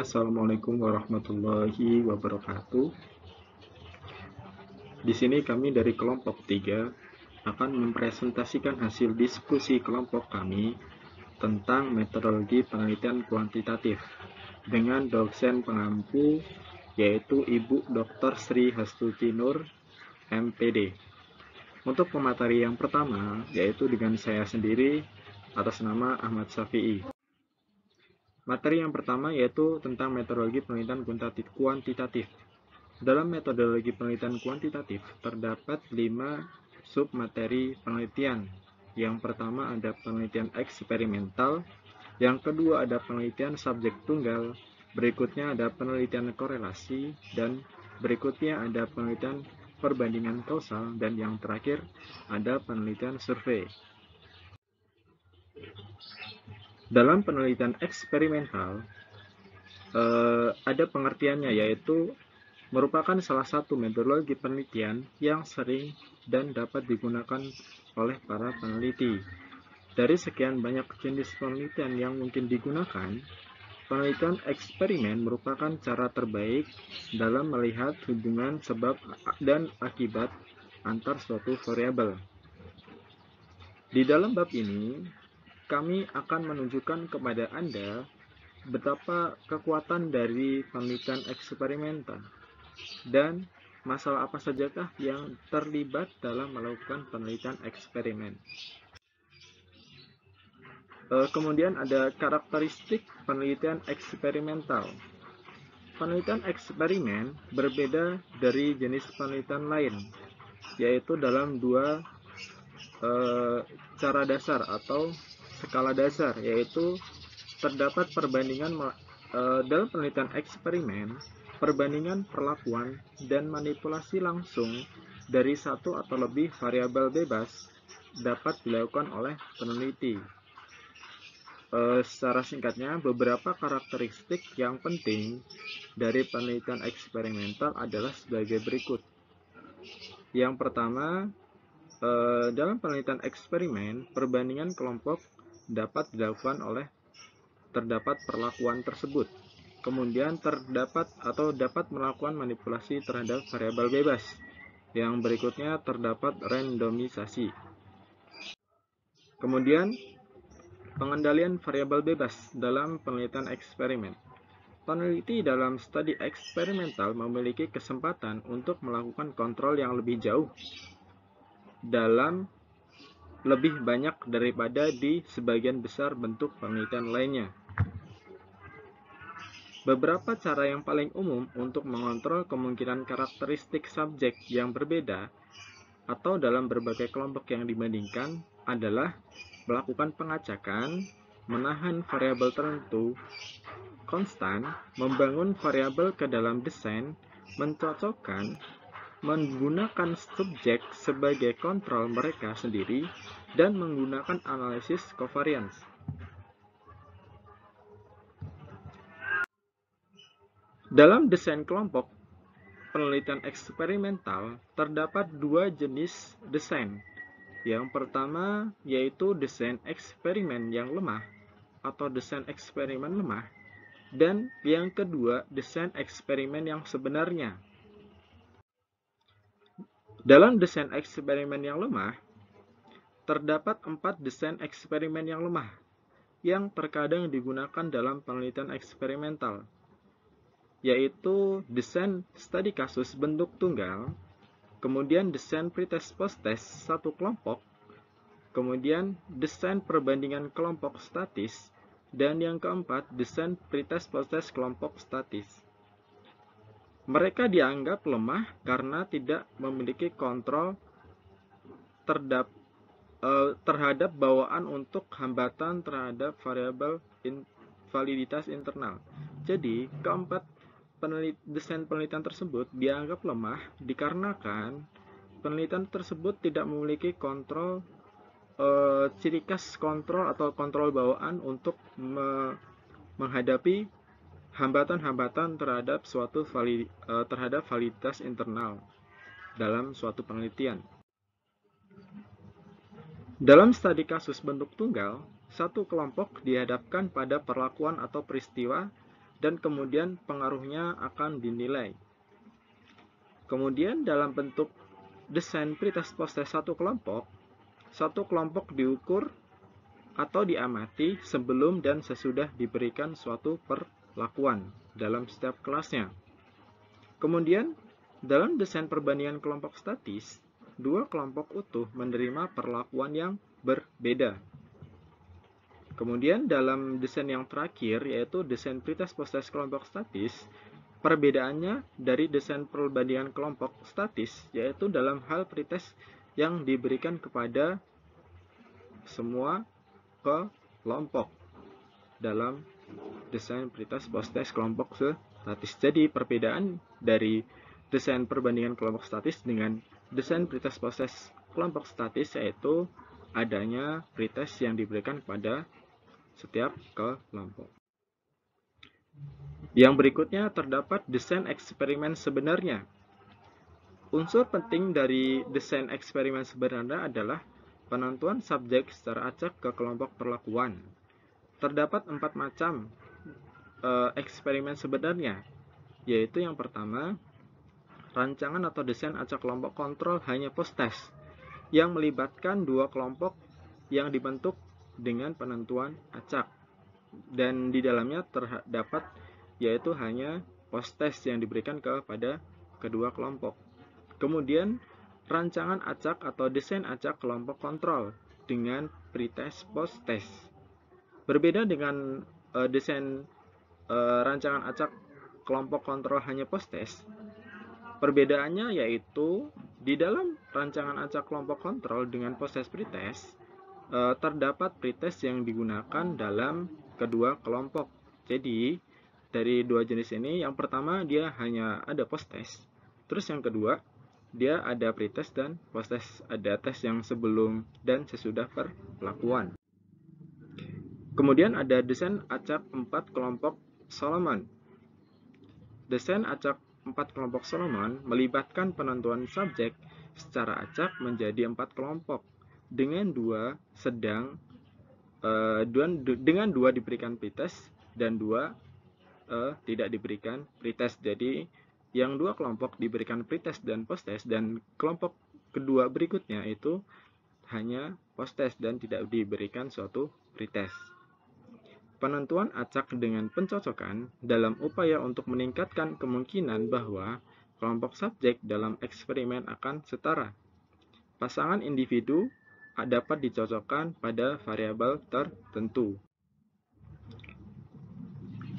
Assalamualaikum warahmatullahi wabarakatuh. Di sini kami dari kelompok 3 akan mempresentasikan hasil diskusi kelompok kami tentang metodologi penelitian kuantitatif dengan dosen pengampu yaitu Ibu Dr. Sri Hastuti Nur, MPD. Untuk pemateri yang pertama yaitu dengan saya sendiri atas nama Ahmad Syafi'i. Materi yang pertama yaitu tentang metodologi penelitian kuantitatif. Dalam metodologi penelitian kuantitatif terdapat 5 submateri penelitian. Yang pertama ada penelitian eksperimental, yang kedua ada penelitian subjek tunggal, berikutnya ada penelitian korelasi, dan berikutnya ada penelitian perbandingan kausal, dan yang terakhir ada penelitian survei. Dalam penelitian eksperimental, ada pengertiannya yaitu merupakan salah satu metodologi penelitian yang sering dan dapat digunakan oleh para peneliti. Dari sekian banyak jenis penelitian yang mungkin digunakan, penelitian eksperimen merupakan cara terbaik dalam melihat hubungan sebab dan akibat antar suatu variabel. Di dalam bab ini, kami akan menunjukkan kepada Anda betapa kekuatan dari penelitian eksperimental dan masalah apa sajakah yang terlibat dalam melakukan penelitian eksperimen. Kemudian ada karakteristik penelitian eksperimental. Penelitian eksperimen berbeda dari jenis penelitian lain, yaitu dalam dua cara dasar atau skala dasar, yaitu terdapat perbandingan dalam penelitian eksperimen, perbandingan perlakuan dan manipulasi langsung dari satu atau lebih variabel bebas dapat dilakukan oleh peneliti. Secara singkatnya, beberapa karakteristik yang penting dari penelitian eksperimental adalah sebagai berikut. Yang pertama, dalam penelitian eksperimen, perbandingan kelompok dapat dilakukan oleh terdapat perlakuan tersebut. Kemudian terdapat atau dapat melakukan manipulasi terhadap variabel bebas. Yang berikutnya terdapat randomisasi. Kemudian pengendalian variabel bebas dalam penelitian eksperimen. Peneliti dalam studi eksperimental memiliki kesempatan untuk melakukan kontrol yang lebih jauh dalam lebih banyak daripada di sebagian besar bentuk penelitian lainnya. Beberapa cara yang paling umum untuk mengontrol kemungkinan karakteristik subjek yang berbeda atau dalam berbagai kelompok yang dibandingkan adalah melakukan pengacakan, menahan variabel tertentu konstan, membangun variabel ke dalam desain, mencocokkan, menggunakan subjek sebagai kontrol mereka sendiri, dan menggunakan analisis covariance. Dalam desain kelompok penelitian eksperimental, terdapat dua jenis desain. Yang pertama yaitu desain eksperimen yang lemah atau desain eksperimen lemah, dan yang kedua desain eksperimen yang sebenarnya. Dalam desain eksperimen yang lemah, terdapat 4 desain eksperimen yang lemah yang terkadang digunakan dalam penelitian eksperimental, yaitu desain studi kasus bentuk tunggal, kemudian desain pretest posttest satu kelompok, kemudian desain perbandingan kelompok statis, dan yang keempat desain pretest posttest kelompok statis. Mereka dianggap lemah karena tidak memiliki kontrol terhadap bawaan untuk hambatan terhadap variabel validitas internal. Jadi, keempat desain penelitian tersebut dianggap lemah dikarenakan penelitian tersebut tidak memiliki kontrol ciri khas kontrol atau kontrol bawaan untuk menghadapi hambatan-hambatan terhadap suatu terhadap validitas internal dalam suatu penelitian. Dalam studi kasus bentuk tunggal, satu kelompok dihadapkan pada perlakuan atau peristiwa dan kemudian pengaruhnya akan dinilai. Kemudian dalam bentuk desain pretest post-test satu kelompok diukur atau diamati sebelum dan sesudah diberikan suatu perlakuan dalam setiap kelasnya. Kemudian, dalam desain perbandingan kelompok statis, dua kelompok utuh menerima perlakuan yang berbeda. Kemudian, dalam desain yang terakhir, yaitu desain pretest post-test kelompok statis, perbedaannya dari desain perbandingan kelompok statis, yaitu dalam hal pretest yang diberikan kepada semua kelompok dalam desain pretest post-test kelompok statis. Jadi perbedaan dari desain perbandingan kelompok statis dengan desain pretest post-test kelompok statis yaitu adanya pretest yang diberikan pada setiap kelompok. Yang berikutnya terdapat desain eksperimen sebenarnya. Unsur penting dari desain eksperimen sebenarnya adalah penentuan subjek secara acak ke kelompok perlakuan. Terdapat 4 macam eksperimen sebenarnya, yaitu yang pertama, rancangan atau desain acak kelompok kontrol hanya post-test, yang melibatkan dua kelompok yang dibentuk dengan penentuan acak, dan di dalamnya terdapat yaitu hanya post-test yang diberikan kepada kedua kelompok. Kemudian, rancangan acak atau desain acak kelompok kontrol dengan pretest post-test. Berbeda dengan desain rancangan acak kelompok kontrol hanya post-test, perbedaannya yaitu di dalam rancangan acak kelompok kontrol dengan post-test pretest, terdapat pretest yang digunakan dalam kedua kelompok. Jadi, dari dua jenis ini, yang pertama dia hanya ada post-test, terus yang kedua, dia ada pretest dan post-test, ada tes yang sebelum dan sesudah perlakuan. Kemudian ada desain acak 4 kelompok Solomon. Desain acak 4 kelompok Solomon melibatkan penentuan subjek secara acak menjadi 4 kelompok dengan dua diberikan pretest dan dua tidak diberikan pretest. Jadi yang dua kelompok diberikan pretest dan post-test, dan kelompok kedua berikutnya itu hanya post-test dan tidak diberikan suatu pretest. Penentuan acak dengan pencocokan dalam upaya untuk meningkatkan kemungkinan bahwa kelompok subjek dalam eksperimen akan setara. Pasangan individu dapat dicocokkan pada variabel tertentu.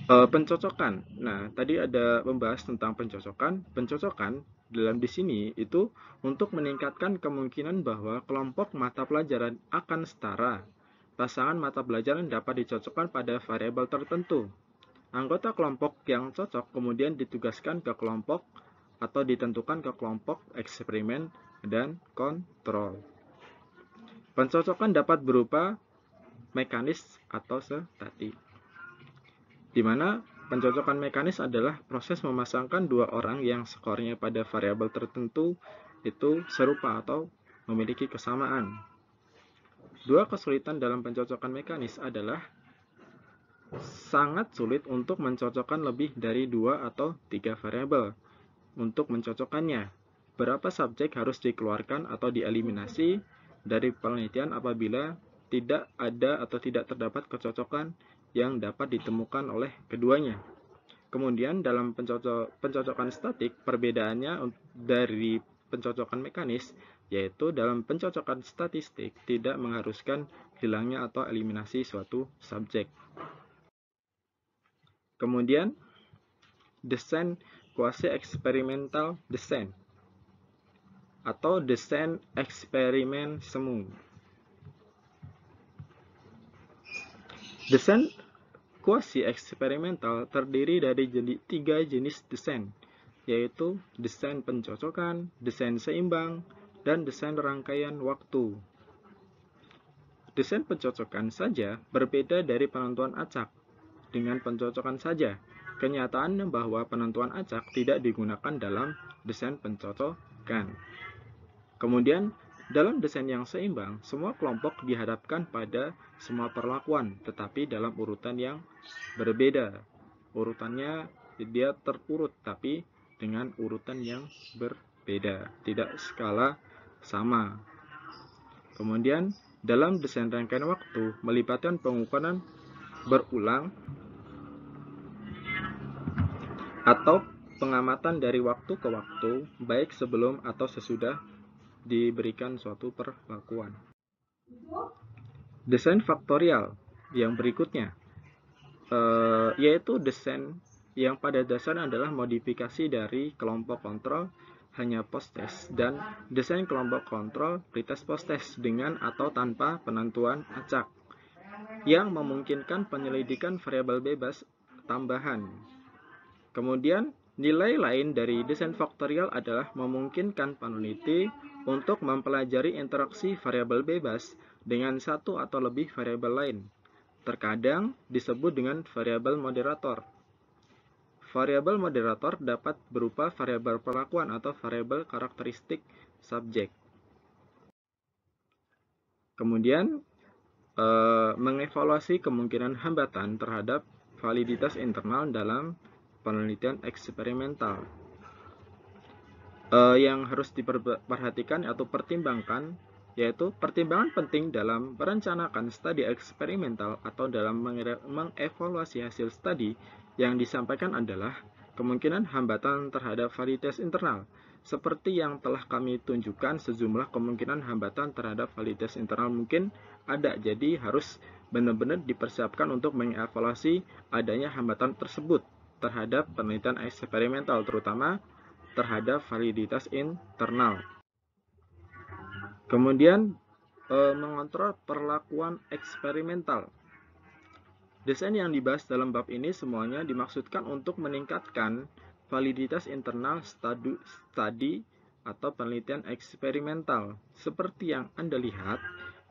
Pencocokan. Nah, tadi ada membahas tentang pencocokan. Pencocokan dalam di sini itu untuk meningkatkan kemungkinan bahwa kelompok mata pelajaran akan setara. Pasangan mata pelajaran dapat dicocokkan pada variabel tertentu. Anggota kelompok yang cocok kemudian ditugaskan ke kelompok atau ditentukan ke kelompok eksperimen dan kontrol. Pencocokan dapat berupa mekanis atau statis, di mana pencocokan mekanis adalah proses memasangkan dua orang yang skornya pada variabel tertentu itu serupa atau memiliki kesamaan. Dua kesulitan dalam pencocokan mekanis adalah sangat sulit untuk mencocokkan lebih dari 2 atau 3 variabel. Untuk mencocokkannya, berapa subjek harus dikeluarkan atau dieliminasi dari penelitian apabila tidak ada atau tidak terdapat kecocokan yang dapat ditemukan oleh keduanya. Kemudian dalam pencocokan statik, perbedaannya dari pencocokan mekanis, yaitu dalam pencocokan statistik tidak mengharuskan hilangnya atau eliminasi suatu subjek. Kemudian, desain quasi-eksperimental desain atau desain eksperimen semu. Desain quasi-eksperimental terdiri dari 3 jenis desain, yaitu desain pencocokan, desain seimbang, dan desain rangkaian waktu. Desain pencocokan saja berbeda dari penentuan acak. Dengan pencocokan saja, kenyataan bahwa penentuan acak tidak digunakan dalam desain pencocokan. Kemudian, dalam desain yang seimbang, semua kelompok dihadapkan pada semua perlakuan, tetapi dalam urutan yang berbeda. urutannya dia terurut, tapi dengan urutan yang berbeda, tidak skala sama. Kemudian, dalam desain rangkaian waktu, melibatkan pengukuran berulang atau pengamatan dari waktu ke waktu, baik sebelum atau sesudah diberikan suatu perlakuan. Desain faktorial yang berikutnya, yaitu desain yang pada dasarnya adalah modifikasi dari kelompok kontrol hanya post-test dan desain kelompok kontrol pretest post-test dengan atau tanpa penentuan acak yang memungkinkan penyelidikan variabel bebas tambahan. Kemudian, nilai lain dari desain faktorial adalah memungkinkan peneliti untuk mempelajari interaksi variabel bebas dengan satu atau lebih variabel lain. Terkadang disebut dengan variabel moderator. Variabel moderator dapat berupa variabel perlakuan atau variabel karakteristik subjek. Kemudian, mengevaluasi kemungkinan hambatan terhadap validitas internal dalam penelitian eksperimental. Yang harus diperhatikan atau pertimbangkan, yaitu pertimbangan penting dalam merencanakan studi eksperimental atau dalam mengevaluasi hasil studi yang disampaikan adalah kemungkinan hambatan terhadap validitas internal. Seperti yang telah kami tunjukkan, sejumlah kemungkinan hambatan terhadap validitas internal mungkin ada, jadi harus benar-benar dipersiapkan untuk mengevaluasi adanya hambatan tersebut terhadap penelitian eksperimental, terutama terhadap validitas internal. Kemudian, mengontrol perlakuan eksperimental. Desain yang dibahas dalam bab ini semuanya dimaksudkan untuk meningkatkan validitas internal studi atau penelitian eksperimental. Seperti yang Anda lihat,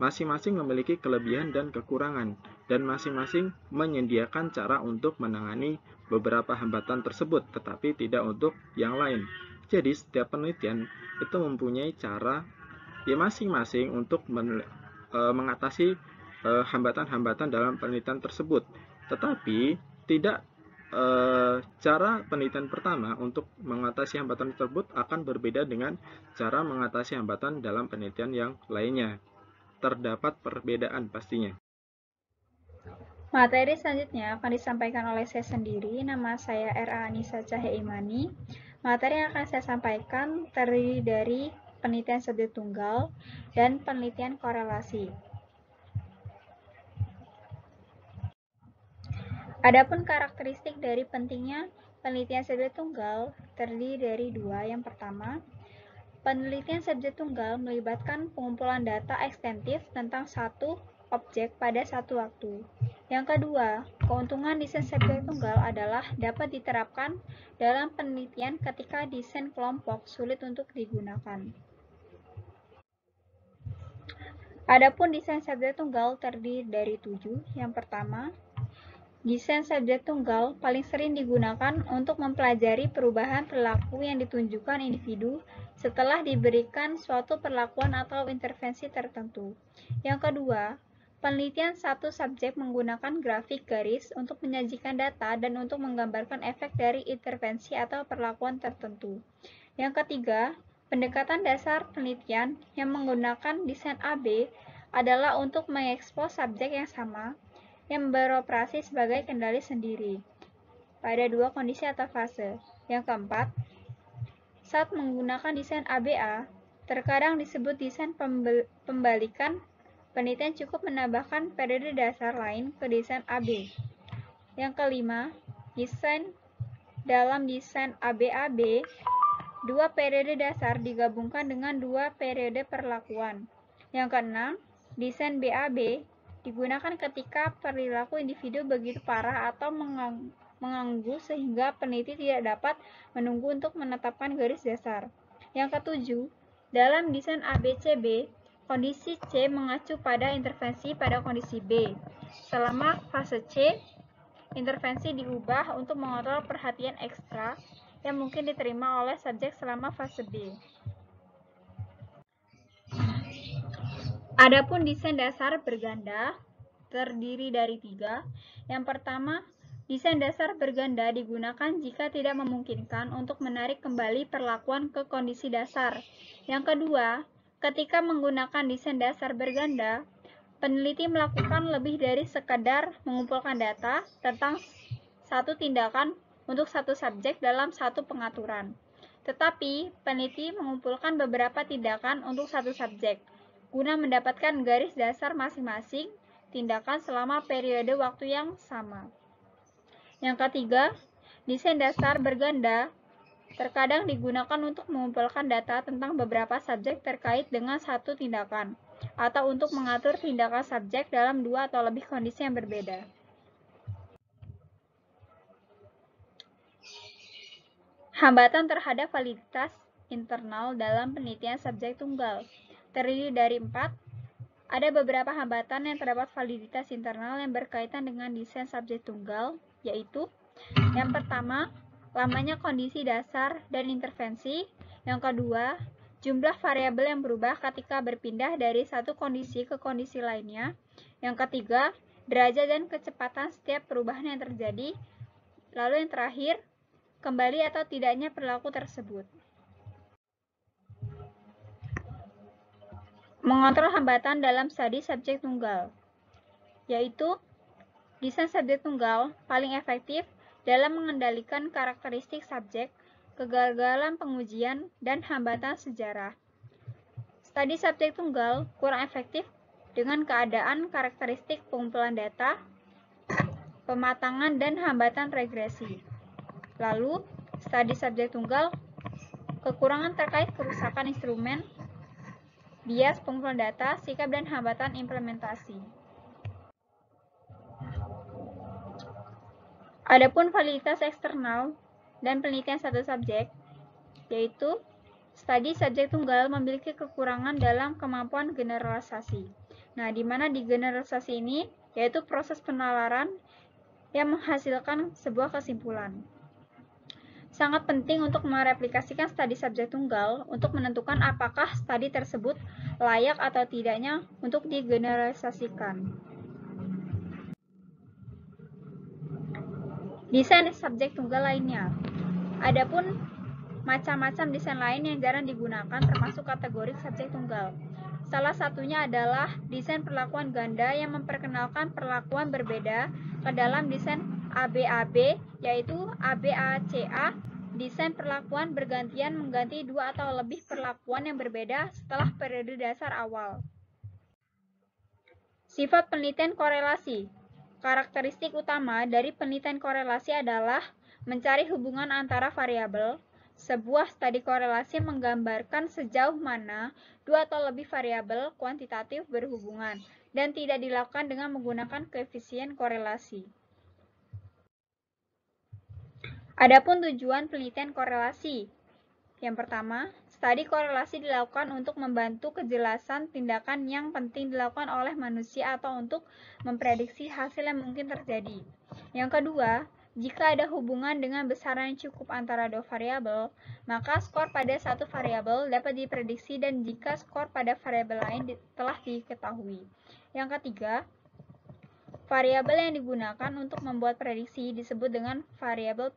masing-masing memiliki kelebihan dan kekurangan, dan masing-masing menyediakan cara untuk menangani beberapa hambatan tersebut, tetapi tidak untuk yang lain. Jadi, setiap penelitian itu mempunyai cara masing-masing untuk mengatasi hambatan-hambatan dalam penelitian tersebut. Tetapi, tidak cara penelitian pertama untuk mengatasi hambatan tersebut akan berbeda dengan cara mengatasi hambatan dalam penelitian yang lainnya. Terdapat perbedaan pastinya. Materi selanjutnya akan disampaikan oleh saya sendiri. Nama saya R.A. Anissa Cahya Imani. Materi yang akan saya sampaikan terdiri dari penelitian subjek tunggal dan penelitian korelasi. Adapun karakteristik dari pentingnya penelitian subjek tunggal terdiri dari dua. Yang pertama, penelitian subjek tunggal melibatkan pengumpulan data ekstensif tentang satu objek pada satu waktu. Yang kedua, keuntungan desain subjek tunggal adalah dapat diterapkan dalam penelitian ketika desain kelompok sulit untuk digunakan. Adapun desain subjek tunggal terdiri dari 7. Yang pertama, desain subjek tunggal paling sering digunakan untuk mempelajari perubahan perilaku yang ditunjukkan individu setelah diberikan suatu perlakuan atau intervensi tertentu. Yang kedua, penelitian satu subjek menggunakan grafik garis untuk menyajikan data dan untuk menggambarkan efek dari intervensi atau perlakuan tertentu. Yang ketiga, pendekatan dasar penelitian yang menggunakan desain AB adalah untuk mengekspos subjek yang sama yang beroperasi sebagai kendali sendiri pada dua kondisi atau fase. Yang keempat, saat menggunakan desain ABA, terkadang disebut desain pembalikan. Penelitian cukup menambahkan periode dasar lain ke desain AB. Yang kelima, dalam desain ABAB, dua periode dasar digabungkan dengan dua periode perlakuan. Yang keenam, desain BAB digunakan ketika perilaku individu begitu parah atau mengganggu sehingga peneliti tidak dapat menunggu untuk menetapkan garis dasar. Yang ketujuh, dalam desain ABCB, kondisi C mengacu pada intervensi pada kondisi B. Selama fase C, intervensi diubah untuk mengontrol perhatian ekstra yang mungkin diterima oleh subjek selama fase B. Adapun desain dasar berganda terdiri dari 3. Yang pertama, Desain dasar berganda digunakan jika tidak memungkinkan untuk menarik kembali perlakuan ke kondisi dasar. Yang kedua, ketika menggunakan desain dasar berganda, peneliti melakukan lebih dari sekadar mengumpulkan data tentang satu tindakan untuk satu subjek dalam satu pengaturan. Tetapi, peneliti mengumpulkan beberapa tindakan untuk satu subjek, guna mendapatkan garis dasar masing-masing tindakan selama periode waktu yang sama. Yang ketiga, desain dasar berganda terkadang digunakan untuk mengumpulkan data tentang beberapa subjek terkait dengan satu tindakan, atau untuk mengatur tindakan subjek dalam dua atau lebih kondisi yang berbeda. Hambatan terhadap validitas internal dalam penelitian subjek tunggal terdiri dari 4. Ada beberapa hambatan yang terdapat validitas internal yang berkaitan dengan desain subjek tunggal, yaitu yang pertama, lamanya kondisi dasar dan intervensi. Yang kedua, jumlah variabel yang berubah ketika berpindah dari satu kondisi ke kondisi lainnya. Yang ketiga, derajat dan kecepatan setiap perubahan yang terjadi. Lalu yang terakhir, kembali atau tidaknya perilaku tersebut. Mengontrol hambatan dalam studi subjek tunggal, yaitu desain subjek tunggal paling efektif dalam mengendalikan karakteristik subjek, kegagalan pengujian, dan hambatan sejarah. Studi subjek tunggal kurang efektif dengan keadaan karakteristik pengumpulan data, pematangan, dan hambatan regresi. Lalu, studi subjek tunggal kekurangan terkait kerusakan instrumen, bias pengumpulan data, sikap, dan hambatan implementasi. Adapun validitas eksternal dan penelitian satu subjek, yaitu studi subjek tunggal memiliki kekurangan dalam kemampuan generalisasi. Nah, di mana di generalisasi ini yaitu proses penalaran yang menghasilkan sebuah kesimpulan. Sangat penting untuk mereplikasikan studi subjek tunggal untuk menentukan apakah studi tersebut layak atau tidaknya untuk digeneralisasikan. Desain subjek tunggal lainnya. Adapun macam-macam desain lain yang jarang digunakan termasuk kategori subjek tunggal. Salah satunya adalah desain perlakuan ganda yang memperkenalkan perlakuan berbeda ke dalam desain ABAB, yaitu ABACA. Desain perlakuan bergantian mengganti dua atau lebih perlakuan yang berbeda setelah periode dasar awal. Sifat penelitian korelasi. Karakteristik utama dari penelitian korelasi adalah mencari hubungan antara variabel. Sebuah studi korelasi menggambarkan sejauh mana dua atau lebih variabel kuantitatif berhubungan dan tidak dilakukan dengan menggunakan koefisien korelasi. Adapun tujuan penelitian korelasi. Yang pertama, studi korelasi dilakukan untuk membantu kejelasan tindakan yang penting dilakukan oleh manusia atau untuk memprediksi hasil yang mungkin terjadi. Yang kedua, jika ada hubungan dengan besaran yang cukup antara dua variabel, maka skor pada satu variabel dapat diprediksi dan jika skor pada variabel lain telah diketahui. Yang ketiga, variabel yang digunakan untuk membuat prediksi disebut dengan variabel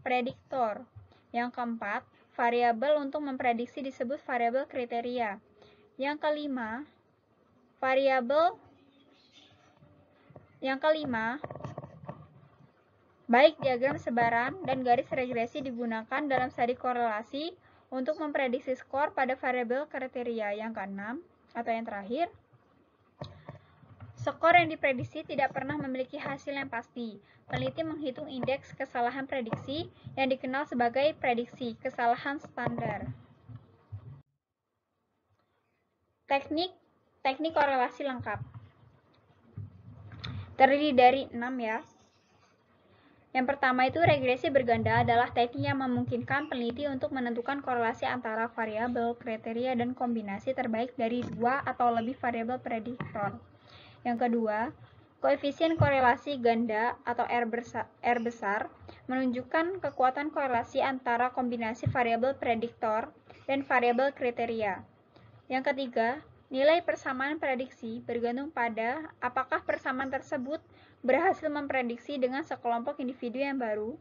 prediktor. Yang keempat, variabel untuk memprediksi disebut variabel kriteria. Yang kelima, baik diagram sebaran dan garis regresi digunakan dalam studi korelasi untuk memprediksi skor pada variabel kriteria. Yang keenam, atau yang terakhir, skor yang diprediksi tidak pernah memiliki hasil yang pasti. Peneliti menghitung indeks kesalahan prediksi yang dikenal sebagai prediksi kesalahan standar. Teknik korelasi lengkap terdiri dari 6 ya. Yang pertama itu regresi berganda adalah teknik yang memungkinkan peneliti untuk menentukan korelasi antara variabel, kriteria, dan kombinasi terbaik dari dua atau lebih variabel prediktor. Yang kedua, koefisien korelasi ganda atau R besar menunjukkan kekuatan korelasi antara kombinasi variabel prediktor dan variabel kriteria. Yang ketiga, Nilai persamaan prediksi bergantung pada apakah persamaan tersebut berhasil memprediksi dengan sekelompok individu yang baru.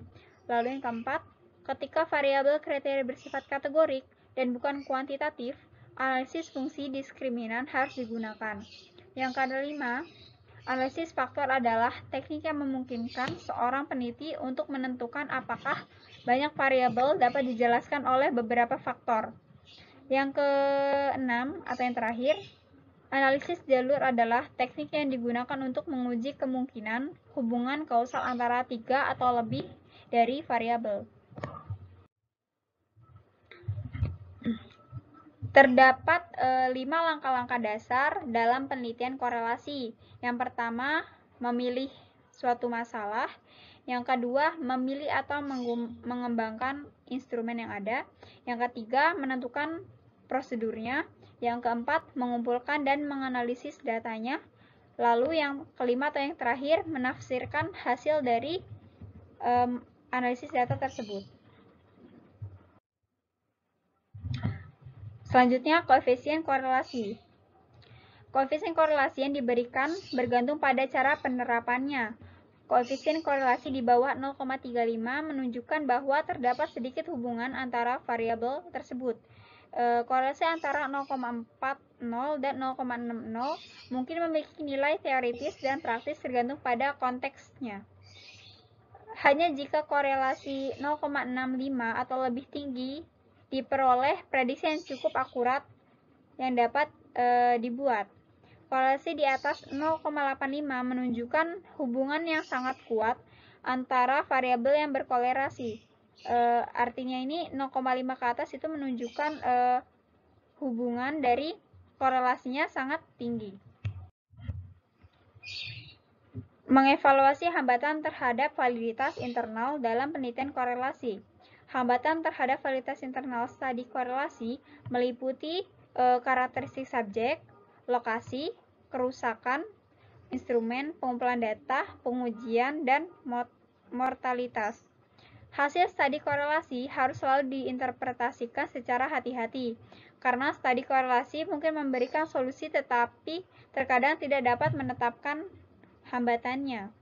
Lalu yang keempat, ketika variabel kriteria bersifat kategorik dan bukan kuantitatif, analisis fungsi diskriminan harus digunakan. Yang kelima, analisis faktor adalah teknik yang memungkinkan seorang peneliti untuk menentukan apakah banyak variabel dapat dijelaskan oleh beberapa faktor. Yang keenam atau yang terakhir, analisis jalur adalah teknik yang digunakan untuk menguji kemungkinan hubungan kausal antara 3 atau lebih dari variabel. Terdapat 5 langkah-langkah dasar dalam penelitian korelasi. Yang pertama, memilih suatu masalah. Yang kedua, memilih atau mengembangkan instrumen yang ada. Yang ketiga, menentukan prosedurnya. Yang keempat, mengumpulkan dan menganalisis datanya. Lalu yang kelima atau yang terakhir, menafsirkan hasil dari analisis data tersebut. Selanjutnya, koefisien korelasi. Koefisien korelasi yang diberikan bergantung pada cara penerapannya. Koefisien korelasi di bawah 0,35 menunjukkan bahwa terdapat sedikit hubungan antara variabel tersebut. Korelasi antara 0,40 dan 0,60 mungkin memiliki nilai teoritis dan praktis tergantung pada konteksnya. Hanya jika korelasi 0,65 atau lebih tinggi diperoleh prediksi yang cukup akurat yang dapat dibuat. Korelasi di atas 0,85 menunjukkan hubungan yang sangat kuat antara variabel yang berkorelasi. Artinya ini 0,5 ke atas itu menunjukkan hubungan dari korelasinya sangat tinggi. Mengevaluasi hambatan terhadap validitas internal dalam penelitian korelasi. Hambatan terhadap validitas internal studi korelasi meliputi karakteristik subjek, lokasi, kerusakan, instrumen, pengumpulan data, pengujian, dan mortalitas. Hasil studi korelasi harus selalu diinterpretasikan secara hati-hati, karena studi korelasi mungkin memberikan solusi tetapi terkadang tidak dapat menetapkan hambatannya.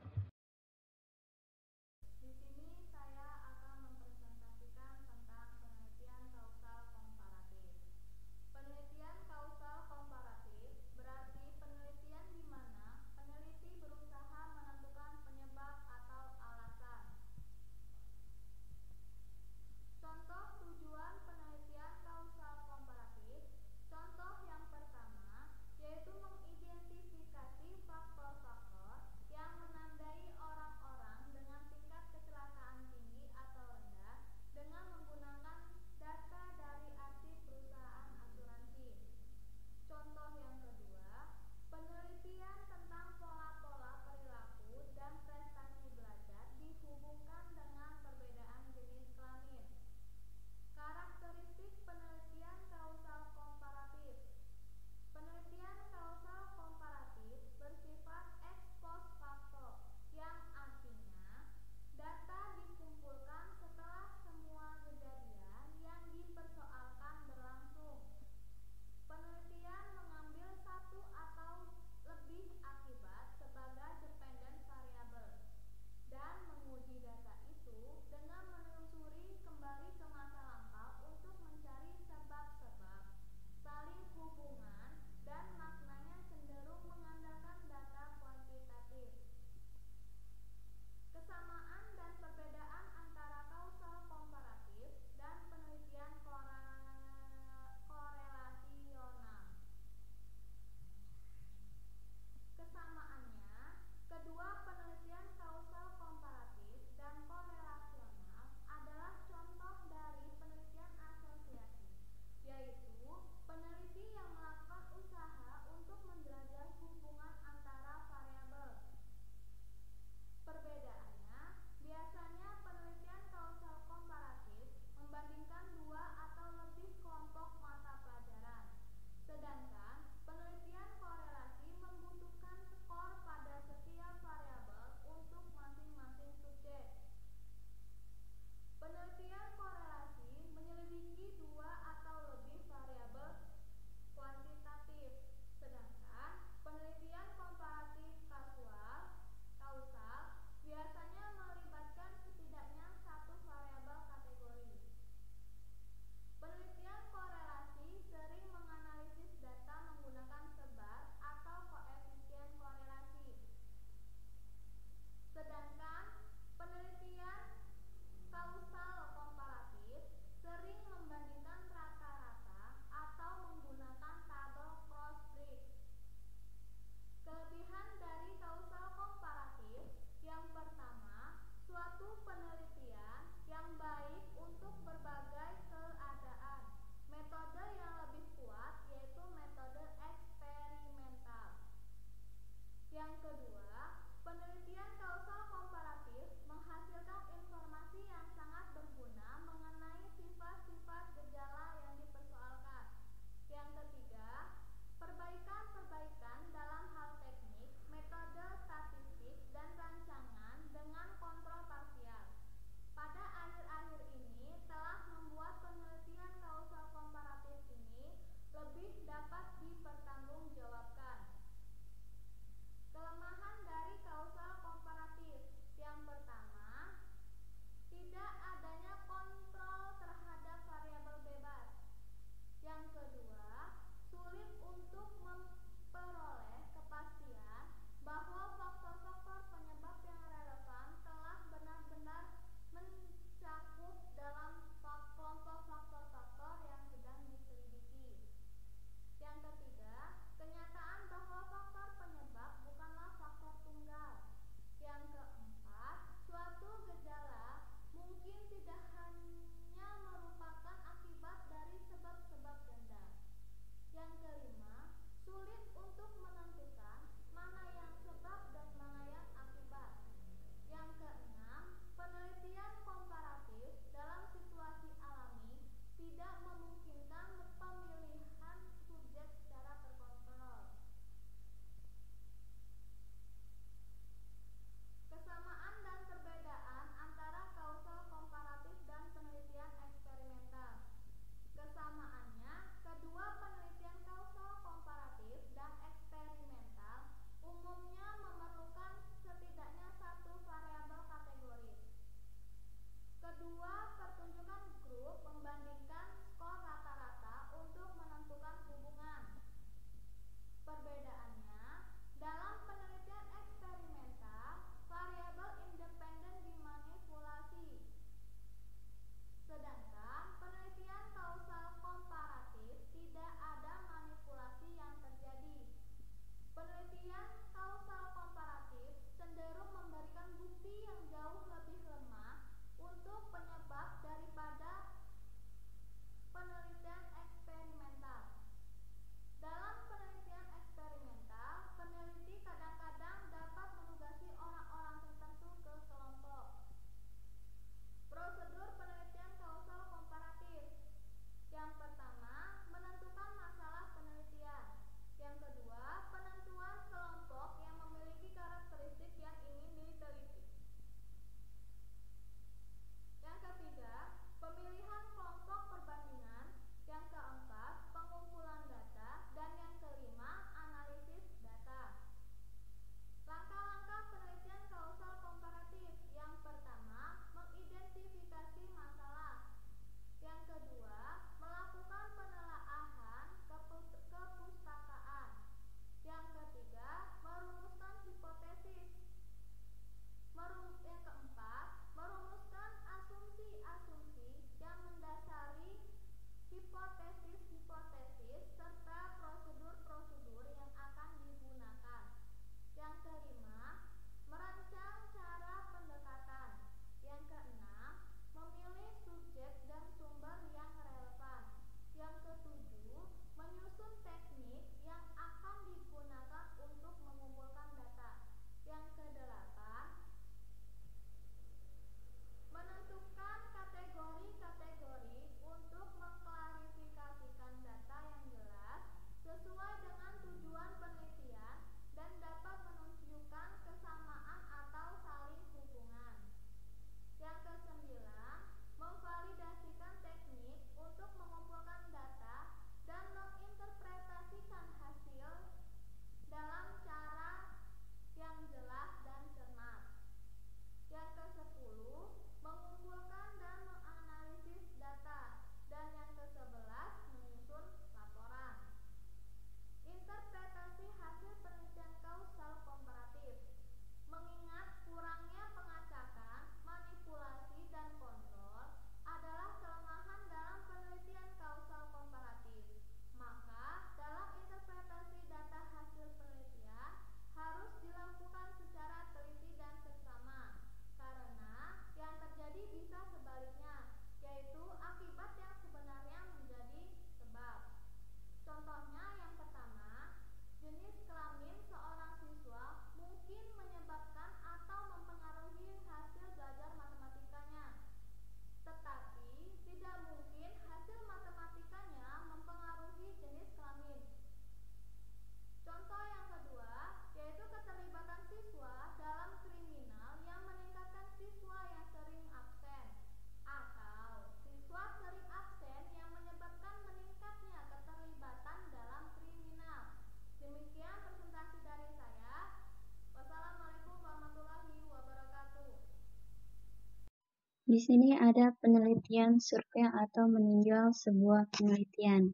Di sini ada penelitian survei atau meninjau sebuah penelitian.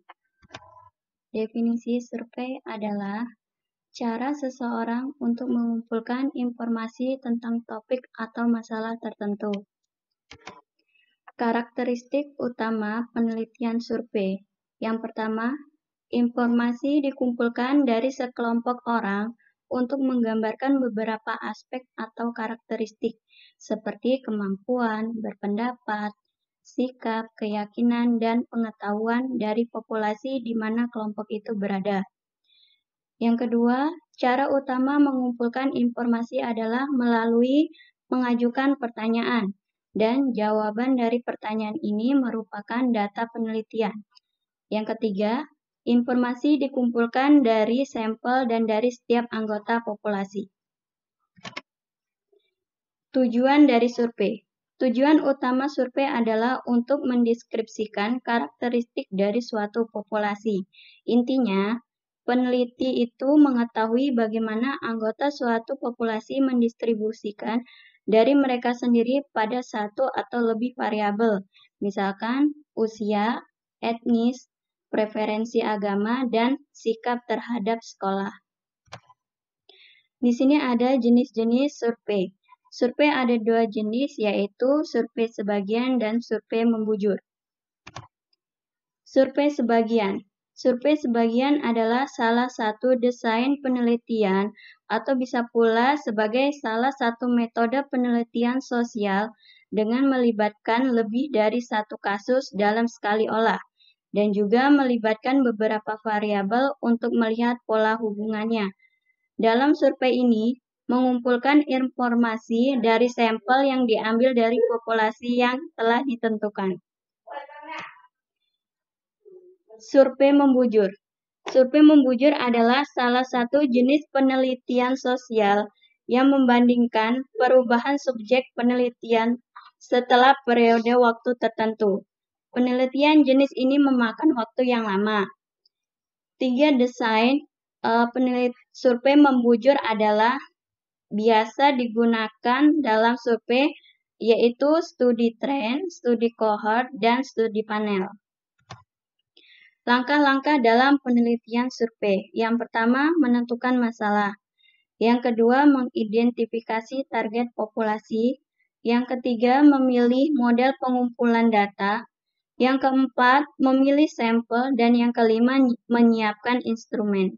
Definisi survei adalah cara seseorang untuk mengumpulkan informasi tentang topik atau masalah tertentu. Karakteristik utama penelitian survei. Yang pertama, informasi dikumpulkan dari sekelompok orang untuk menggambarkan beberapa aspek atau karakteristik seperti kemampuan, berpendapat, sikap, keyakinan, dan pengetahuan dari populasi di mana kelompok itu berada. Yang kedua, cara utama mengumpulkan informasi adalah melalui mengajukan pertanyaan, dan jawaban dari pertanyaan ini merupakan data penelitian. Yang ketiga, informasi dikumpulkan dari sampel dan dari setiap anggota populasi. Tujuan dari survei. Tujuan utama survei adalah untuk mendeskripsikan karakteristik dari suatu populasi. Intinya, peneliti itu mengetahui bagaimana anggota suatu populasi mendistribusikan dari mereka sendiri pada satu atau lebih variabel, misalkan usia, etnis, preferensi agama, dan sikap terhadap sekolah. Di sini ada jenis-jenis survei. Survei ada dua jenis, yaitu survei sebagian dan survei membujur. Survei sebagian. Survei sebagian adalah salah satu desain penelitian atau bisa pula sebagai salah satu metode penelitian sosial dengan melibatkan lebih dari satu kasus dalam sekali olah, dan juga melibatkan beberapa variabel untuk melihat pola hubungannya. Dalam survei ini, mengumpulkan informasi dari sampel yang diambil dari populasi yang telah ditentukan. Survei membujur. Survei membujur adalah salah satu jenis penelitian sosial yang membandingkan perubahan subjek penelitian setelah periode waktu tertentu. Penelitian jenis ini memakan waktu yang lama. 3 desain survei membujur adalah biasa digunakan dalam survei, yaitu studi tren, studi cohort, dan studi panel. Langkah-langkah dalam penelitian survei. Yang pertama, menentukan masalah. Yang kedua, mengidentifikasi target populasi. Yang ketiga, memilih model pengumpulan data. Yang keempat, memilih sampel. Dan yang kelima, menyiapkan instrumen.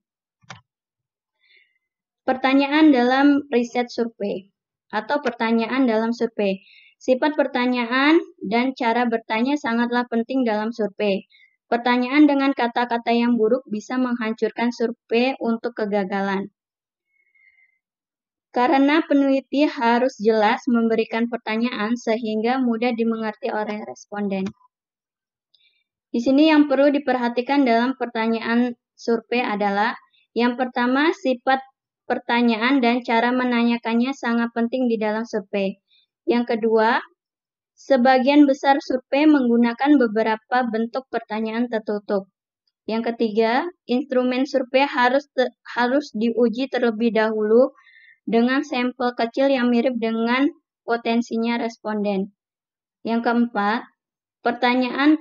Pertanyaan dalam riset survei atau pertanyaan dalam survei. Sifat pertanyaan dan cara bertanya sangatlah penting dalam survei. Pertanyaan dengan kata-kata yang buruk bisa menghancurkan survei untuk kegagalan. Karena peneliti harus jelas memberikan pertanyaan sehingga mudah dimengerti oleh responden. Di sini yang perlu diperhatikan dalam pertanyaan survei adalah yang pertama, sifat pertanyaan dan cara menanyakannya sangat penting di dalam survei. Yang kedua, sebagian besar survei menggunakan beberapa bentuk pertanyaan tertutup. Yang ketiga, instrumen survei harus diuji terlebih dahulu dengan sampel kecil yang mirip dengan potensinya responden. Yang keempat, pertanyaan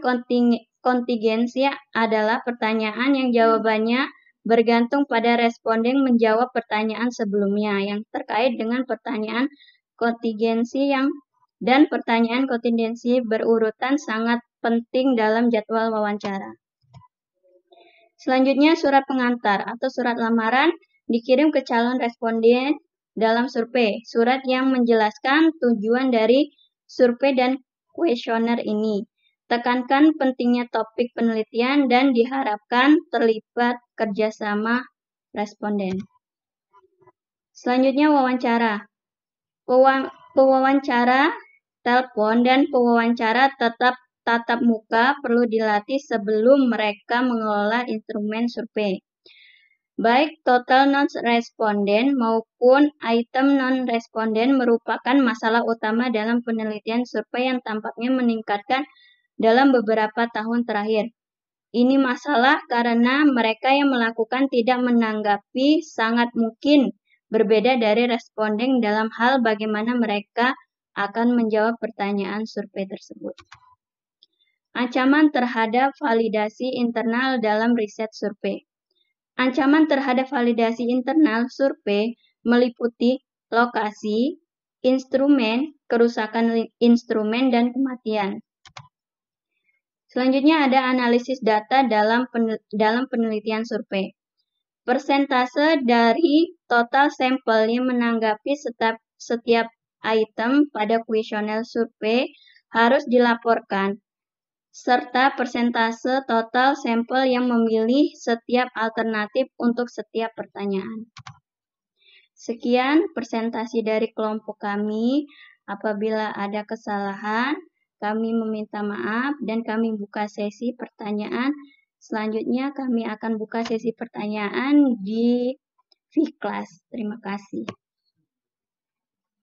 kontingensi adalah pertanyaan yang jawabannya bergantung pada responden menjawab pertanyaan sebelumnya yang terkait dengan pertanyaan kontingensi dan pertanyaan kontingensi berurutan sangat penting dalam jadwal wawancara. Selanjutnya, surat pengantar atau surat lamaran dikirim ke calon responden dalam survei. Surat yang menjelaskan tujuan dari survei dan kuesioner ini. Tekankan pentingnya topik penelitian dan diharapkan terlibat kerjasama responden. Selanjutnya, wawancara. Pewawancara telepon dan pewawancara tatap muka perlu dilatih sebelum mereka mengelola instrumen survei. Baik total non-responden maupun item non-responden merupakan masalah utama dalam penelitian survei yang tampaknya meningkatkan dalam beberapa tahun terakhir. Ini masalah karena mereka yang melakukan tidak menanggapi sangat mungkin berbeda dari responden dalam hal bagaimana mereka akan menjawab pertanyaan survei tersebut. Ancaman terhadap validasi internal dalam riset survei. Ancaman terhadap validasi internal survei meliputi lokasi, instrumen, kerusakan instrumen, dan kematian. Selanjutnya ada analisis data dalam penelitian survei. Persentase dari total sampel yang menanggapi setiap item pada kuesioner survei harus dilaporkan, serta persentase total sampel yang memilih setiap alternatif untuk setiap pertanyaan. Sekian presentasi dari kelompok kami. Apabila ada kesalahan, kami meminta maaf dan kami buka sesi pertanyaan. Selanjutnya kami akan buka sesi pertanyaan di V-Class. Terima kasih.